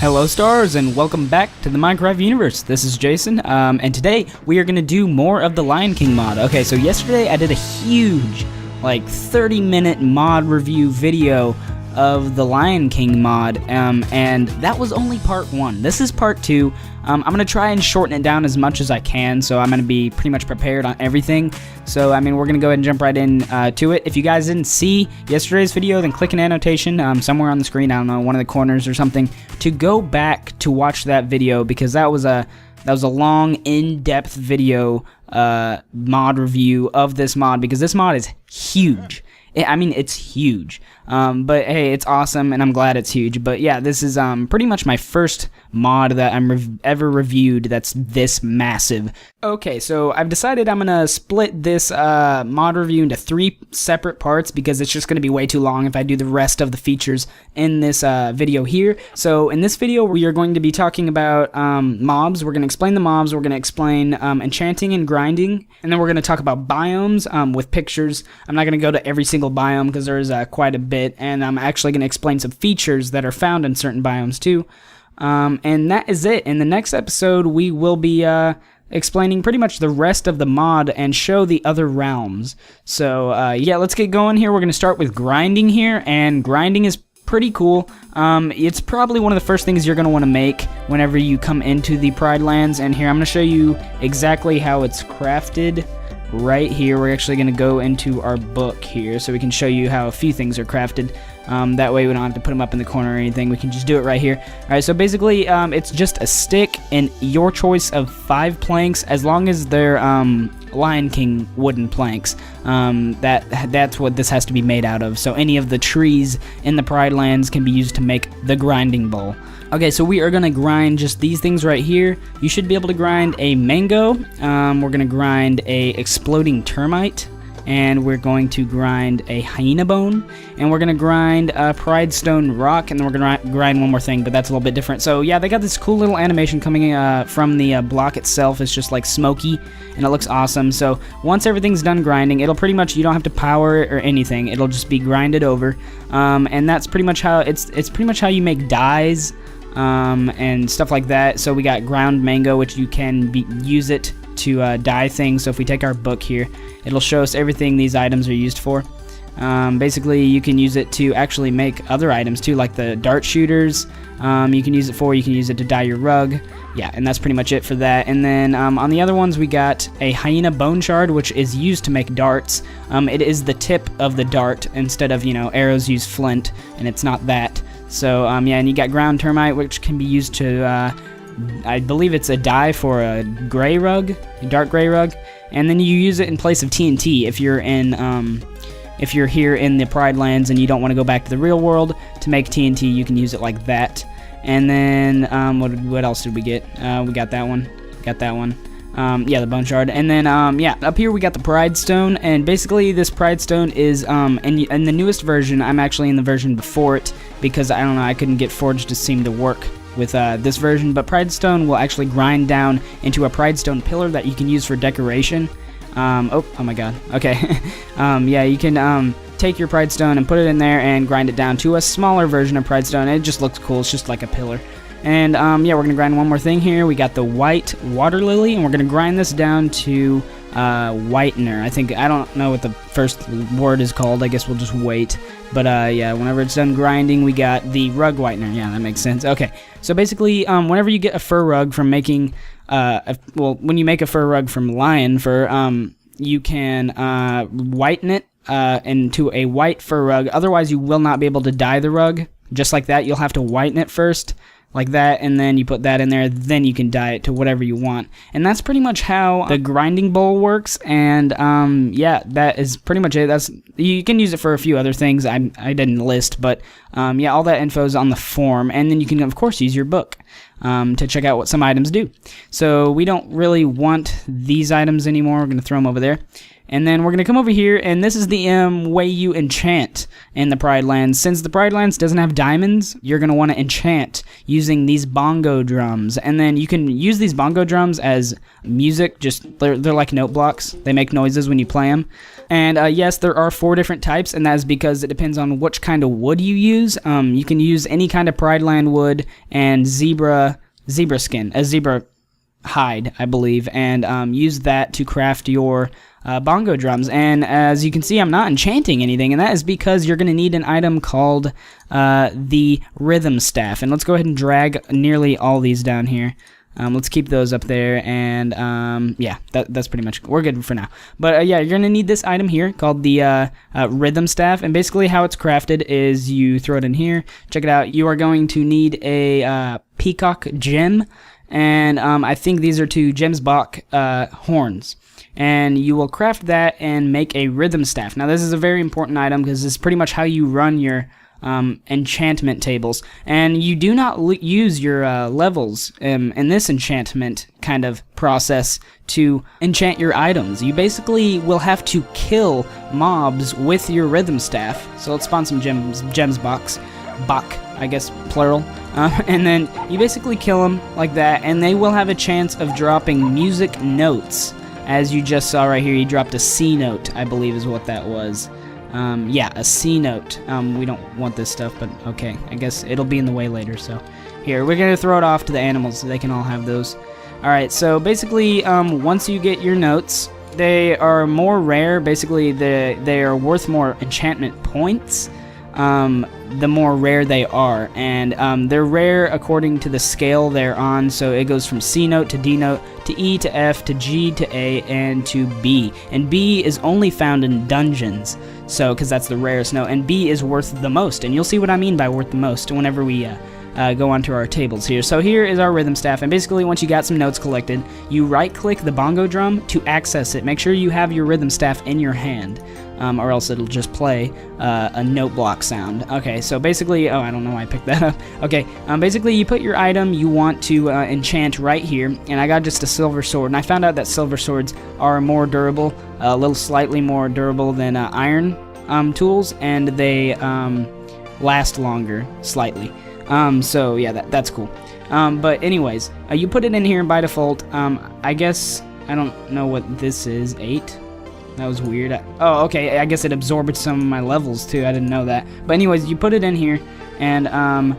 Hello stars and welcome back to the Minecraft universe. This is Jason, and today we are going to do more of the Lion King mod. Okay, so yesterday I did a huge, like 30-minute mod review video of the Lion King mod, and that was only part 1. This is part 2. I'm going to try and shorten it down as much as I can, so I'm going to be pretty much prepared on everything. So, I mean, we're going to go ahead and jump right in to it. If you guys didn't see yesterday's video, then click an annotation somewhere on the screen, I don't know, one of the corners or something, to go back to watch that video, because that was a long, in-depth video mod review of this mod, because this mod is huge. I mean, it's huge, but hey, it's awesome, and I'm glad it's huge. But yeah, this is pretty much my first mod that I'm ever reviewed that's this massive. Okay, so I've decided I'm gonna split this mod review into 3 separate parts, because it's just gonna be way too long if I do the rest of the features in this video here. So in this video, we are going to be talking about mobs. We're gonna explain the mobs. We're gonna explain enchanting and grinding, and then we're gonna talk about biomes with pictures. I'm not gonna go to every single biome because there's quite a bit, and I'm actually going to explain some features that are found in certain biomes too. And that is it. In the next episode, we will be explaining pretty much the rest of the mod and show the other realms. So yeah, let's get going here. We're going to start with grinding here, and grinding is pretty cool. It's probably one of the first things you're going to want to make whenever you come into the Pride Lands, and here I'm going to show you exactly how it's crafted. Right here, we're actually going to go into our book here so we can show you how a few things are crafted. That way we don't have to put them up in the corner or anything. We can just do it right here. Alright, so basically it's just a stick and your choice of 5 planks, as long as they're Lion King wooden planks. That's what this has to be made out of. So any of the trees in the Pride Lands can be used to make the grinding bowl. Okay, so we are going to grind just these things right here. You should be able to grind a mango. We're going to grind a exploding termite. And we're going to grind a hyena bone. And we're going to grind a pride stone rock. And then we're going to grind one more thing, but that's a little bit different. So yeah, they got this cool little animation coming from the block itself. It's just like smoky, and it looks awesome. So once everything's done grinding, it'll pretty much, you don't have to power it or anything. It'll just be grinded over. And that's pretty much how, it's pretty much how you make dyes. And stuff like that. So we got ground mango, which you can use it to dye things. So if we take our book here, it'll show us everything these items are used for. Basically, you can use it to actually make other items too, like the dart shooters. You can use it to dye your rug. Yeah, and that's pretty much it for that. And then on the other ones, we got a hyena bone shard, which is used to make darts. It is the tip of the dart instead of, arrows use flint, and it's not that. So, yeah, and you got ground termite, which can be used to, I believe it's a dye for a gray rug, a dark gray rug, and then you use it in place of TNT if you're here in the Pride Lands and you don't want to go back to the real world to make TNT, you can use it like that. And then, what else did we get? We got that one, yeah, the bone shard. And then, yeah, up here we got the Pride Stone, and basically this Pride Stone is, in the newest version, I'm actually in the version before it, because, I don't know, I couldn't get Forge to seem to work with this version, but Pride Stone will actually grind down into a Pride Stone pillar that you can use for decoration. Oh my god, okay. Yeah, you can, take your Pride Stone and put it in there and grind it down to a smaller version of Pride Stone. It just looks cool, it's just like a pillar. And yeah, we're going to grind one more thing here. We got the white water lily, and we're going to grind this down to whitener. I don't know what the first word is called. I guess we'll just wait. But yeah, whenever it's done grinding, we got the rug whitener. Yeah, that makes sense. Okay, so basically, whenever you get a fur rug from making, when you make a fur rug from lion fur, you can whiten it into a white fur rug. Otherwise, you will not be able to dye the rug. Just like that, you'll have to whiten it first. Like that, and then you put that in there, then you can dye it to whatever you want. And that's pretty much how the grinding bowl works, and yeah, that is pretty much it. You can use it for a few other things I didn't list, but yeah, all that info is on the form, and then you can, of course, use your book to check out what some items do. So we don't really want these items anymore. We're going to throw them over there. And then we're going to come over here, and this is the way you enchant in the Pride Lands. Since the Pride Lands doesn't have diamonds, you're going to want to enchant using these bongo drums. And then you can use these bongo drums as music. They're like note blocks. They make noises when you play them. And yes, there are 4 different types, and that is because it depends on which kind of wood you use. You can use any kind of Pride Land wood and zebra skin, a zebra hide, I believe, and use that to craft your bongo drums. And as you can see, I'm not enchanting anything, and that is because you're going to need an item called the rhythm staff. And let's go ahead and drag nearly all these down here. Let's keep those up there, and yeah, that's pretty much, we're good for now. But yeah, you're going to need this item here called the rhythm staff, and basically how it's crafted is you throw it in here. Check it out. You are going to need a peacock gem, and I think these are 2 Gemsbach horns. And you will craft that and make a rhythm staff. Now this is a very important item because this is pretty much how you run your enchantment tables. And you do not use your levels in this enchantment kind of process to enchant your items. You basically will have to kill mobs with your rhythm staff. So let's spawn some Gemsbachs. Bach, I guess, plural. And then you basically kill them like that, and they will have a chance of dropping music notes. As you just saw right here, he dropped a C note, I believe is what that was. Yeah, a C note. We don't want this stuff, but okay. I guess it'll be in the way later, so. Here, we're going to throw it off to the animals so they can all have those. Alright, so basically, once you get your notes, they are more rare. Basically, they are worth more enchantment points. The more rare they are, and they're rare according to the scale they're on, so it goes from C note to D note to E to F to G to A and to B, and B is only found in dungeons, so because that's the rarest note, and B is worth the most, and you'll see what I mean by worth the most whenever we go onto our tables here. So here is our rhythm staff, and basically once you got some notes collected, you right click the bongo drum to access it. Make sure you have your rhythm staff in your hand, or else it'll just play a note block sound. Okay, so basically, oh, I don't know why I picked that up. Okay, basically you put your item you want to enchant right here, and I got just a silver sword, and I found out that silver swords are more durable, a little slightly more durable than iron tools, and they last longer, slightly. So yeah, that's cool. But anyways, you put it in here by default. I guess, I don't know what this is, 8? That was weird. Oh, okay, I guess it absorbed some of my levels too, I didn't know that. But anyways, you put it in here, and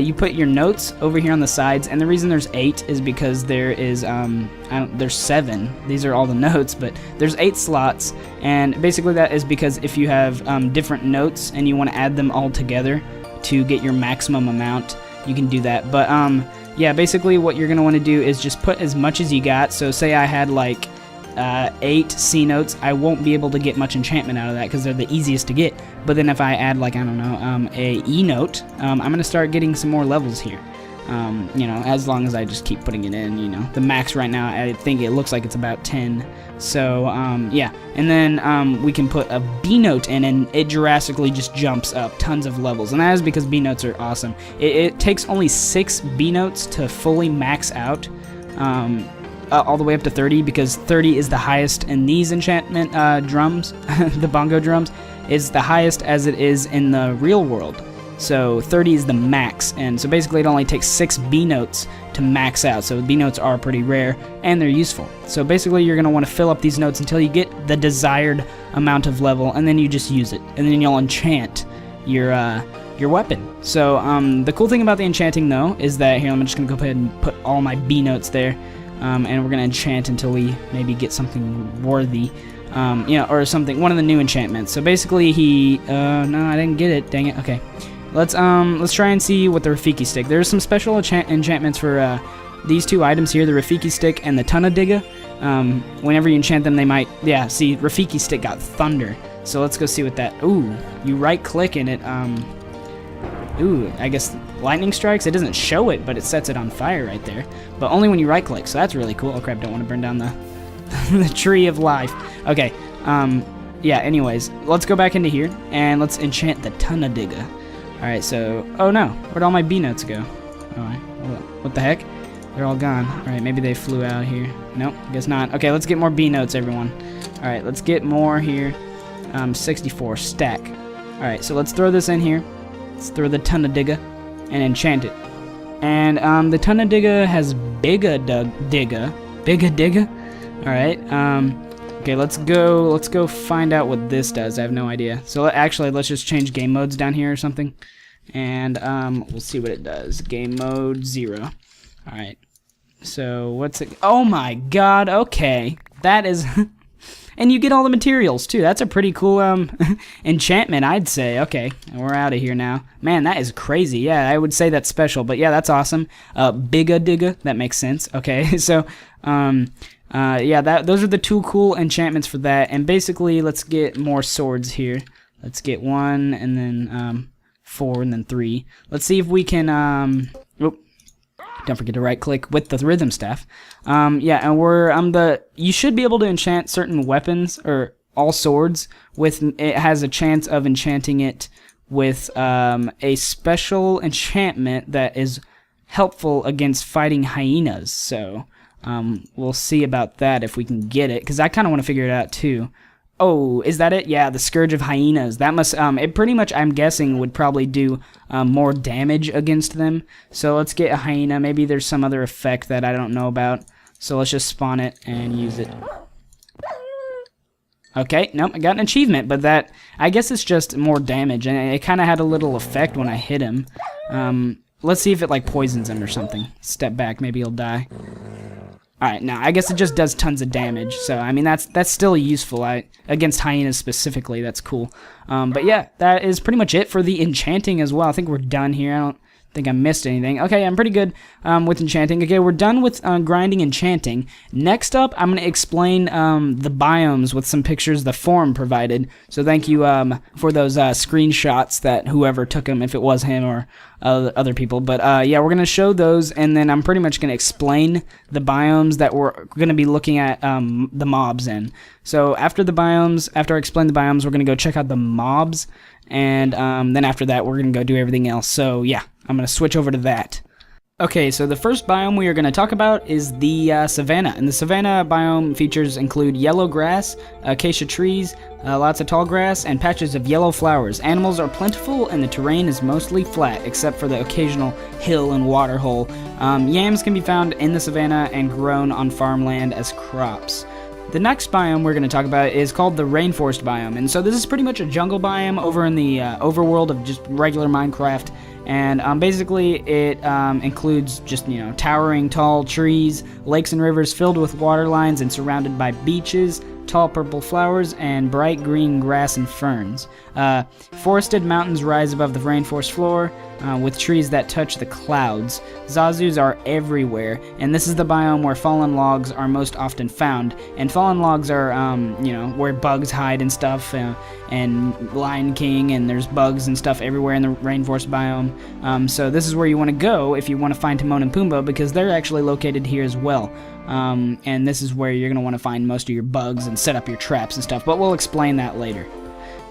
you put your notes over here on the sides, and the reason there's 8 is because there is, there's 7. These are all the notes, but there's 8 slots, and basically that is because if you have different notes and you want to add them all together to get your maximum amount, you can do that. But yeah, basically what you're going to want to do is just put as much as you got. So say I had like 8 C notes, I won't be able to get much enchantment out of that because they're the easiest to get. But then if I add like, I don't know, a E note, I'm going to start getting some more levels here. You know, as long as I just keep putting it in, you know. The max right now, I think it looks like it's about 10. So, yeah. And then we can put a B note in, and it drastically just jumps up tons of levels. And that is because B notes are awesome. It takes only 6 B notes to fully max out, all the way up to 30, because 30 is the highest in these enchantment drums. The bongo drums is the highest as it is in the real world. So 30 is the max, and so basically it only takes 6 B notes to max out. So B notes are pretty rare, and they're useful. So basically you're going to want to fill up these notes until you get the desired amount of level, and then you just use it, and then you'll enchant your weapon. So the cool thing about the enchanting though is that, here, I'm just going to go ahead and put all my B notes there, and we're going to enchant until we maybe get something worthy. You know, or something, one of the new enchantments. So basically he, no, I didn't get it, dang it. Okay. Let's try and see what the Rafiki stick. There's some special enchantments for these 2 items here, the Rafiki stick and the Tunadiga. Whenever you enchant them, they might, yeah, see, Rafiki stick got thunder. So let's go see what that, ooh, you right click in it, ooh, I guess lightning strikes. It doesn't show it, but it sets it on fire right there. But only when you right click, so that's really cool. Oh crap, don't want to burn down the, the tree of life. Okay, yeah, anyways, let's go back into here, and let's enchant the Tunadiga. Alright, so, oh no, where'd all my B notes go? Alright, what the heck? They're all gone. Alright, maybe they flew out here. Nope, guess not. Okay, let's get more B notes, everyone. Alright, let's get more here. 64 stack. Alright, so let's throw this in here. Let's throw the Tunadiga and enchant it. And the Tunadiga has Bigga Digga. Alright, okay, let's go find out what this does. I have no idea. So actually, let's just change game modes down here or something. And we'll see what it does. Game mode 0. Alright. So what's it? Oh my god, okay. That is and you get all the materials too. That's a pretty cool enchantment, I'd say. Okay, we're out of here now. Man, that is crazy. Yeah, I would say that's special, but yeah, that's awesome. Bigga Digga, that makes sense. Okay, so yeah, those are the 2 cool enchantments for that. And basically, let's get more swords here. Let's get 1 and then 4 and then 3. Let's see if we can don't forget to right click with the rhythm staff. Yeah, and you should be able to enchant certain weapons or all swords with, it has a chance of enchanting it with a special enchantment that is helpful against fighting hyenas. So we'll see about that if we can get it, because I kind of want to figure it out too. Oh, is that it? Yeah, the Scourge of Hyenas. That must, it pretty much, I'm guessing, would probably do more damage against them. So let's get a hyena. Maybe there's some other effect that I don't know about. So let's just spawn it and use it. Okay, nope, I got an achievement, but that, I guess it's just more damage. And it kind of had a little effect when I hit him. Let's see if it, like, poisons him or something. Step back, maybe he'll die. Alright, now I guess it just does tons of damage, so I mean that's still useful. Against hyenas specifically, that's cool. But yeah, that is pretty much it for the enchanting as well. I think we're done here. I don't think I missed anything. Okay, I'm pretty good with enchanting. Okay, we're done with grinding enchanting. Next up, I'm going to explain the biomes with some pictures the forum provided. So thank you for those screenshots that whoever took them, if it was him or other people. But yeah, we're going to show those, and then I'm pretty much going to explain the biomes that we're going to be looking at the mobs in. So after I explain the biomes, we're going to go check out the mobs, and then after that, we're going to go do everything else. So yeah, I'm going to switch over to that. Okay, so the first biome we are going to talk about is the savanna. And the savanna biome features include yellow grass, acacia trees, lots of tall grass, and patches of yellow flowers. Animals are plentiful, and the terrain is mostly flat, except for the occasional hill and water hole. Yams can be found in the savanna and grown on farmland as crops. The next biome we're going to talk about is called the rainforest biome. And so this is pretty much a jungle biome over in the overworld of just regular Minecraft. And basically it includes just, you know, towering tall trees, lakes and rivers filled with water lines and surrounded by beaches, tall purple flowers, and bright green grass and ferns. Forested mountains rise above the rainforest floor with trees that touch the clouds. Zazus are everywhere, and this is the biome where fallen logs are most often found. And fallen logs are, you know, where bugs hide and stuff, and Lion King, and there's bugs and stuff everywhere in the rainforest biome. So this is where you want to go if you want to find Timon and Pumbaa, because they're actually located here as well. And this is where you're going to want to find most of your bugs and set up your traps and stuff, but we'll explain that later.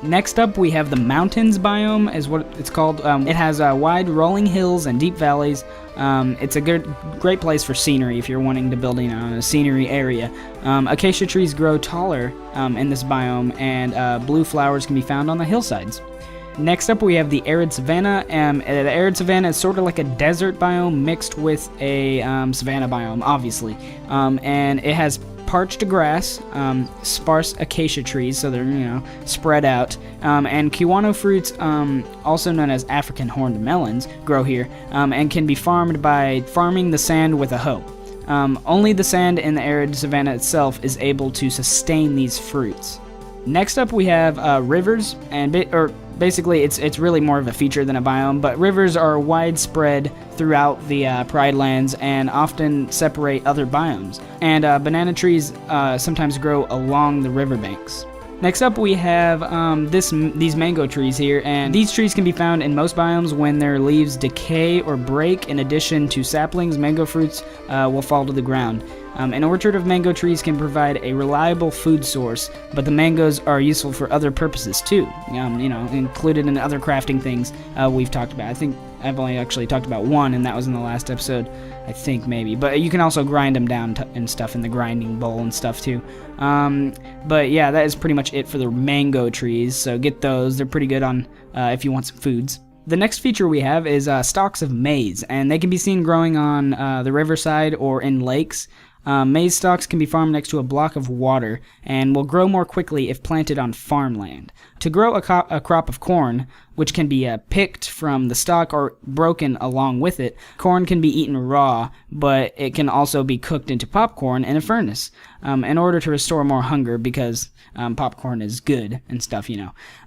Next up, we have the mountains biome, is what it's called. It has wide rolling hills and deep valleys. It's a great place for scenery if you're wanting to build a scenery area. Acacia trees grow taller in this biome, and blue flowers can be found on the hillsides. Next up, we have the arid savanna. The arid savanna is sort of like a desert biome mixed with a savanna biome, obviously. And it has parched grass, sparse acacia trees, so they're, you know, spread out, and kiwano fruits, also known as African horned melons, grow here, and can be farmed by farming the sand with a hoe. Only the sand in the arid savanna itself is able to sustain these fruits. Next up, we have rivers, and basically it's really more of a feature than a biome, but rivers are widespread throughout the Pride Lands and often separate other biomes. And banana trees sometimes grow along the riverbanks. Next up, we have these mango trees here, and these trees can be found in most biomes when their leaves decay or break. In addition to saplings, mango fruits will fall to the ground. An orchard of mango trees can provide a reliable food source, but the mangoes are useful for other purposes too, included in other crafting things we've talked about. I think I've only actually talked about one, and that was in the last episode, I think, maybe. But you can also grind them down and stuff in the grinding bowl and stuff too. But yeah, that is pretty much it for the mango trees, so get those. They're pretty good on if you want some foods. The next feature we have is stalks of maize, and they can be seen growing on the riverside or in lakes. Maize stalks can be farmed next to a block of water and will grow more quickly if planted on farmland. To grow a crop of corn, which can be picked from the stalk or broken along with it, corn can be eaten raw, but it can also be cooked into popcorn in a furnace in order to restore more hunger, because popcorn is good and stuff,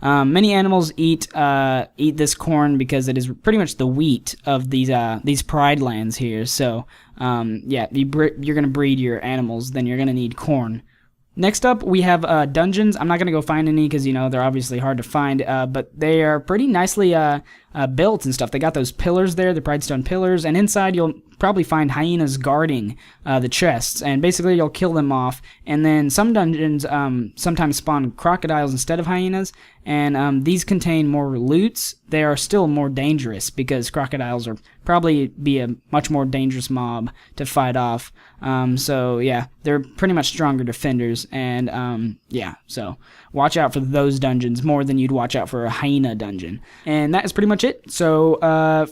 Many animals eat this corn because it is pretty much the wheat of these pride lands here. So you're gonna breed your animals, then you're gonna need corn. Next up, we have dungeons. I'm not going to go find any because, they're obviously hard to find, but they are pretty nicely built and stuff. They got those pillars there, the Pridestone pillars, and inside you'll probably find hyenas guarding the chests, and basically you'll kill them off. And then some dungeons sometimes spawn crocodiles instead of hyenas, and these contain more loots. They are still more dangerous because crocodiles are probably be a much more dangerous mob to fight off. So yeah, they're pretty much stronger defenders, and so watch out for those dungeons more than you'd watch out for a hyena dungeon. And that is pretty much it. So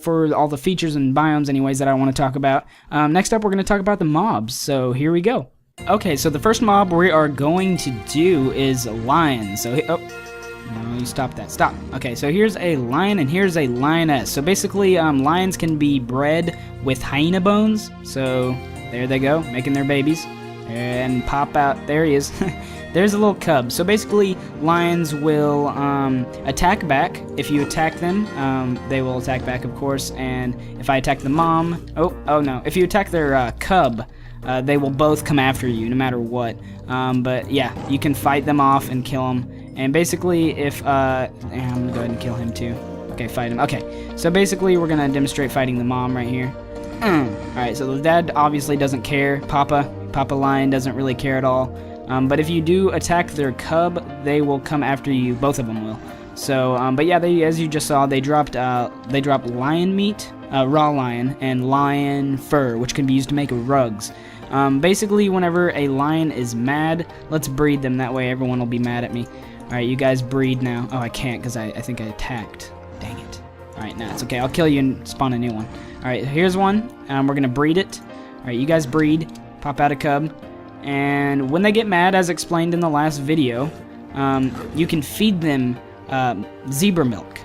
for all the features and biomes anyways that I want to talk about, next up we're going to talk about the mobs. So here we go. Okay, so the first mob we are going to do is lions. So no, you stop that. Stop. Okay, so here's a lion and here's a lioness. So basically, lions can be bred with hyena bones. So there they go, making their babies. And pop out. There he is. There's a little cub. So basically, lions will attack back. If you attack them, they will attack back, of course. And if I attack the mom... Oh no. If you attack their cub, they will both come after you, no matter what. But yeah, you can fight them off and kill them. And basically, if... I'm going to go ahead and kill him too. Okay, fight him. Okay, so basically, we're going to demonstrate fighting the mom right here. Alright, so the dad obviously doesn't care. Papa Lion doesn't really care at all. But if you do attack their cub, they will come after you. Both of them will. So, but yeah, as you just saw, they dropped lion meat, raw lion, and lion fur, which can be used to make rugs. Basically, whenever a lion is mad, let's breed them. That way, everyone will be mad at me. Alright, you guys breed now. Oh, I can't because I think I attacked. Dang it. Alright, nah, it's okay. I'll kill you and spawn a new one. Alright, here's one. We're going to breed it. Alright, you guys breed. Pop out a cub. And when they get mad, as explained in the last video, you can feed them zebra milk,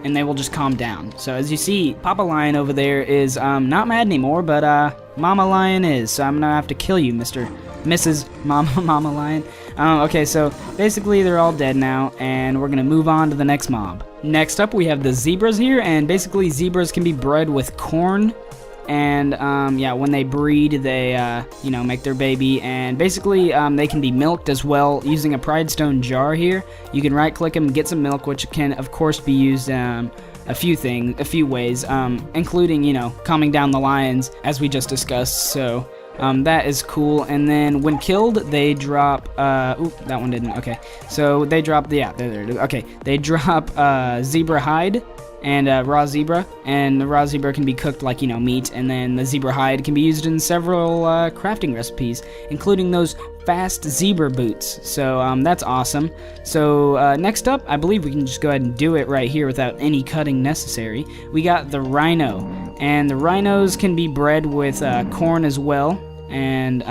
and they will just calm down. So as you see, Papa Lion over there is not mad anymore, but Mama Lion is. So I'm going to have to kill you, Mrs. Mama Lion. Okay, so basically they're all dead now, and we're going to move on to the next mob. Next up, we have the zebras here, and basically zebras can be bred with corn. And when they breed, they make their baby, and basically they can be milked as well using a Pridestone jar here. You can right click them, get some milk, which can of course be used a few ways, including calming down the lions as we just discussed. So that is cool. And then when killed, they drop that one didn't. Okay, so they drop they drop zebra hide and raw zebra, and the raw zebra can be cooked like meat, and then the zebra hide can be used in several crafting recipes, including those fast zebra boots. So that's awesome. So next up, I believe we can just go ahead and do it right here without any cutting necessary. We got the rhino, and the rhinos can be bred with corn as well, and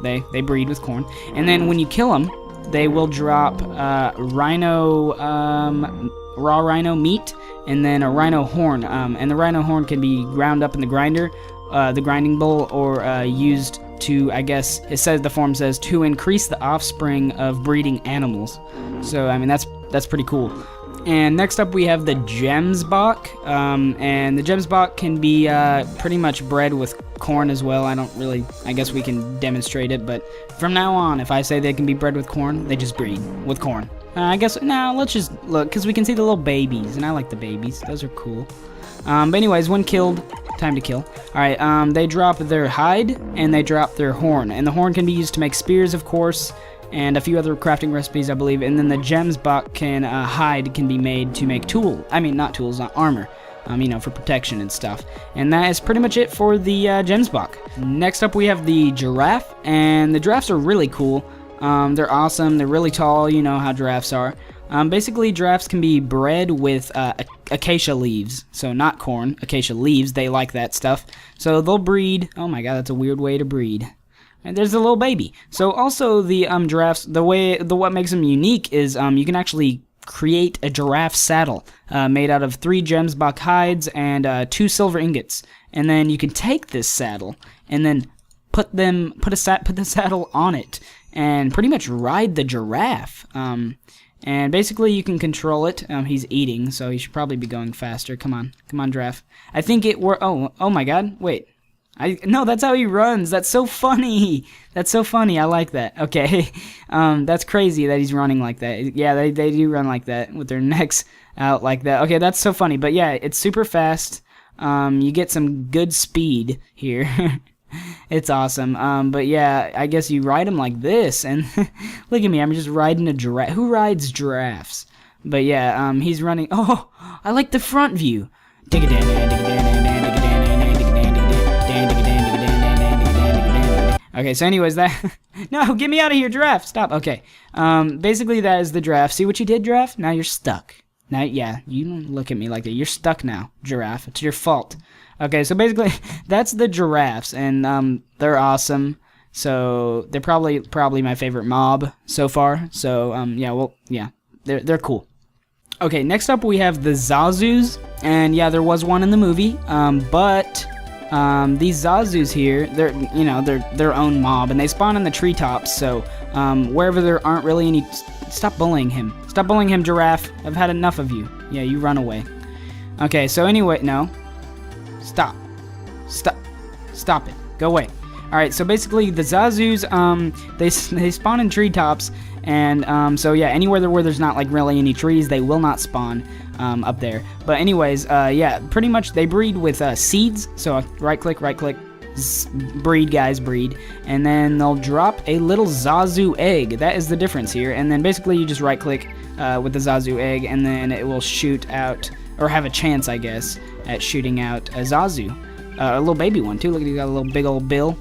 they breed with corn. And then when you kill them, they will drop raw rhino meat, and then a rhino horn. And the rhino horn can be ground up in the grinding bowl, or used to, I guess, the form says, to increase the offspring of breeding animals. So, I mean, that's pretty cool. And next up we have the Gemsbok, and the Gemsbok can be pretty much bred with corn as well. I guess we can demonstrate it, but from now on, if I say they can be bred with corn, they just breed with corn. Let's just look, because we can see the little babies, and I like the babies. Those are cool. But anyways, when killed, time to kill. Alright, they drop their hide, and they drop their horn. And the horn can be used to make spears, of course, and a few other crafting recipes, I believe. And then the gems box hide can be made to make not armor. You know, for protection and stuff. And that is pretty much it for the gems box. Next up, we have the giraffe, and the giraffes are really cool. They're awesome. They're really tall. You know how giraffes are. Basically, giraffes can be bred with acacia leaves. So not corn, acacia leaves. They like that stuff. So they'll breed. Oh my god, that's a weird way to breed. And there's a little baby. So also the giraffes, what makes them unique is you can actually create a giraffe saddle made out of 3 gems box hides and 2 silver ingots. And then you can take this saddle and then put the saddle on it and pretty much ride the giraffe. And basically you can control it. He's eating, so he should probably be going faster. Come on, giraffe. I think it were. Oh my God! Wait. No, that's how he runs. That's so funny. That's so funny. I like that. Okay. That's crazy that he's running like that. Yeah, they do run like that with their necks out like that. Okay, that's so funny. But yeah, it's super fast. You get some good speed here. It's awesome. But yeah, I guess you ride him like this, and look at me. I'm just riding a giraffe. Who rides giraffes? But yeah, he's running. Oh, I like the front view. Okay, so anyways, no, get me out of here, giraffe. Stop. Okay. Basically that is the giraffe. See what you did, giraffe? Now you're stuck. Now, yeah, you don't look at me like that. You're stuck now, giraffe. It's your fault. Okay, so basically that's the giraffes, and they're awesome. So they're probably my favorite mob so far. So yeah, they're cool. Okay, next up we have the Zazus, and yeah, there was one in the movie, but these Zazus here, they're their own mob, and they spawn in the treetops. So wherever there aren't really any, stop bullying him. Stop bullying him, giraffe. I've had enough of you. Yeah, you run away. Okay, so anyway, no, stop it. Go away. All right, so basically the Zazus, they spawn in treetops, and so yeah, anywhere where there's not like really any trees, they will not spawn up there. But anyways, yeah, pretty much they breed with seeds. So right click, breed, guys, breed, and then they'll drop a little Zazu egg. That is the difference here. And then basically you just right click with the Zazu egg, and then it will shoot out, or have a chance, I guess, at shooting out a Zazu. A little baby one too. Look, he's got a little big old bill.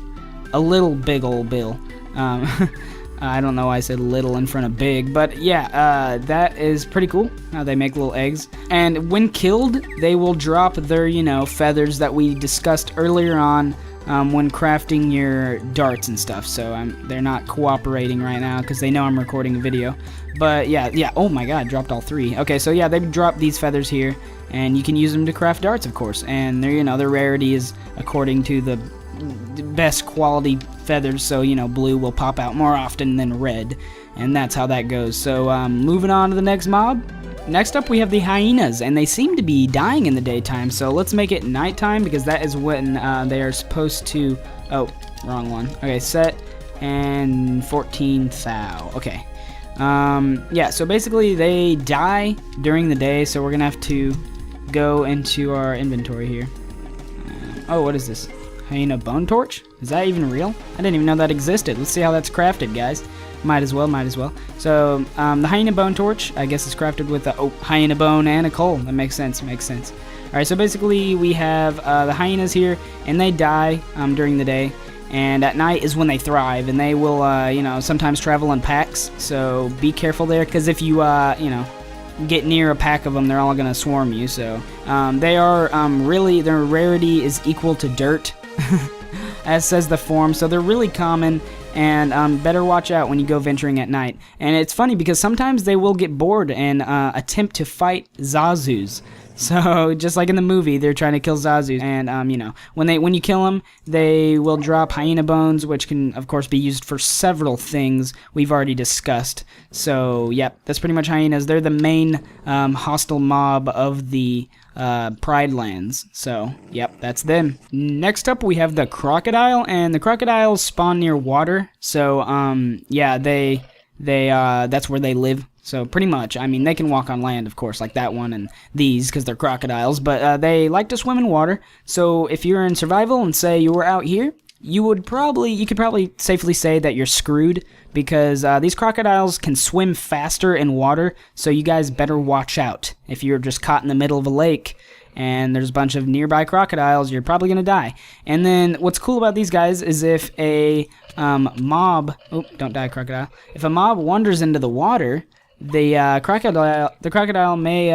A little big old bill. I don't know why I said little in front of big, but yeah, that is pretty cool how they make little eggs. And when killed, they will drop their, feathers that we discussed earlier on when crafting your darts and stuff. So they're not cooperating right now because they know I'm recording a video. But yeah, oh my god, dropped all 3. Okay, so yeah, they drop these feathers here, and you can use them to craft darts, of course. And their rarity is according to the best quality feathers, so blue will pop out more often than red, and that's how that goes. So moving on to the next mob. Next up we have the hyenas, and they seem to be dying in the daytime, so let's make it nighttime because that is when they are supposed to. Oh, wrong one. Okay, set and 14 thou. Okay. Yeah, so basically they die during the day, so we're gonna have to go into our inventory here. Oh, what is this? Hyena bone torch? Is that even real? I didn't even know that existed. Let's see how that's crafted, guys. Might as well. So, the hyena bone torch, I guess, is crafted with a hyena bone and a coal. That makes sense. Alright, so basically we have the hyenas here, and they die during the day. And at night is when they thrive, and they will, sometimes travel in packs. So be careful there, because if you, get near a pack of them, they're all gonna swarm you. So they are their rarity is equal to dirt, as says the form. So they're really common, and better watch out when you go venturing at night. And it's funny because sometimes they will get bored and attempt to fight Zazus. So just like in the movie, they're trying to kill Zazu, and when you kill them, they will drop hyena bones, which can of course be used for several things we've already discussed. So yep, that's pretty much hyenas. They're the main hostile mob of the Pride Lands. So yep, that's them. Next up we have the crocodile, and the crocodiles spawn near water. So yeah, they that's where they live. So pretty much, I mean, they can walk on land, of course, like that one and these, because they're crocodiles, but they like to swim in water. So if you're in survival and say you were out here, you could probably safely say that you're screwed, because these crocodiles can swim faster in water, so you guys better watch out. If you're just caught in the middle of a lake and there's a bunch of nearby crocodiles, you're probably gonna die. And then what's cool about these guys is if a mob, oh, don't die, crocodile. If a mob wanders into the water, the crocodile may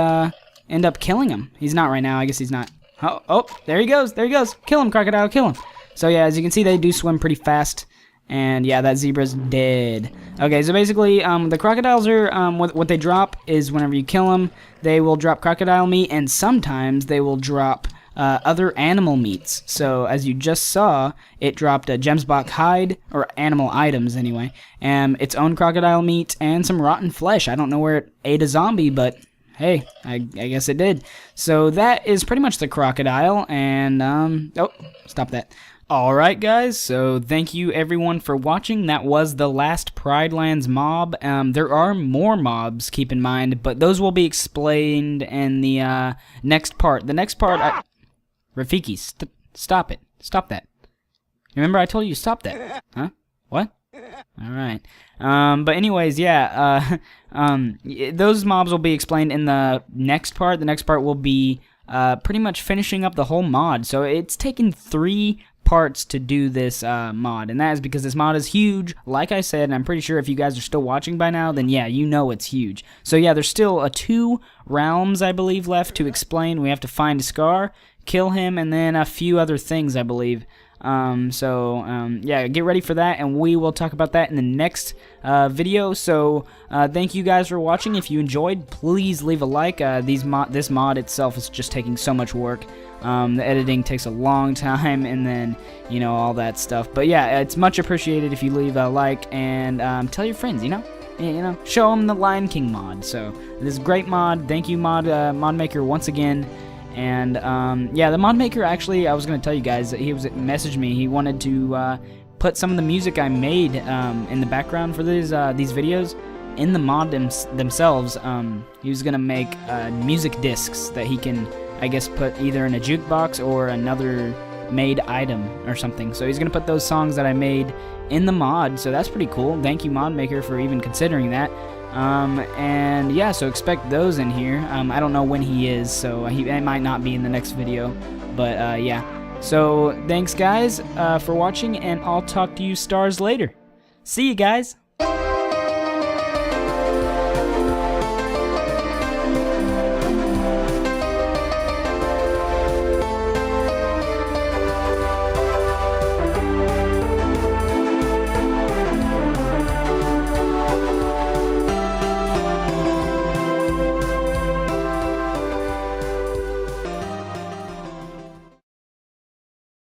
end up killing him. He's not right now. I guess he's not. Oh, there he goes. There he goes. Kill him, crocodile. Kill him. So yeah, as you can see, they do swim pretty fast. And yeah, that zebra's dead. Okay, so basically, the crocodiles are, what they drop is whenever you kill them, they will drop crocodile meat, and sometimes they will drop other animal meats. So as you just saw, it dropped a gemsbok hide, or animal items anyway, and its own crocodile meat and some rotten flesh. I don't know where it ate a zombie, but hey, I guess it did. So that is pretty much the crocodile, and oh, stop that. Alright guys, so thank you everyone for watching. That was the last Pride Lands mob. There are more mobs, keep in mind, but those will be explained in the next part. The next part, Rafiki, stop it. Stop that. Remember I told you to stop that. Huh? What? Alright. But anyways, yeah, those mobs will be explained in the next part. The next part will be pretty much finishing up the whole mod. So it's taken 3 parts to do this mod, and that is because this mod is huge, like I said, and I'm pretty sure if you guys are still watching by now, then yeah, you know it's huge. So yeah, there's still 2 realms, I believe, left to explain. We have to find Scar, kill him, and then a few other things, I believe. Yeah, get ready for that, and we will talk about that in the next video. So thank you guys for watching. If you enjoyed, please leave a like. This mod itself is just taking so much work. The editing takes a long time, and then, you know, all that stuff. But yeah, it's much appreciated if you leave a like, and tell your friends, you know, show them the Lion King mod. So this is a great mod. Thank you, mod maker, once again. And yeah, the mod maker, actually, I was going to tell you guys that he messaged me. He wanted to put some of the music I made in the background for these videos in the mod themselves. He was going to make music discs that he can, I guess, put either in a jukebox or another made item or something. So he's going to put those songs that I made in the mod. So that's pretty cool. Thank you, mod maker, for even considering that. And yeah, so expect those in here. I don't know when he is, so he might not be in the next video, but yeah. So thanks guys for watching, and I'll talk to you stars later. See you guys.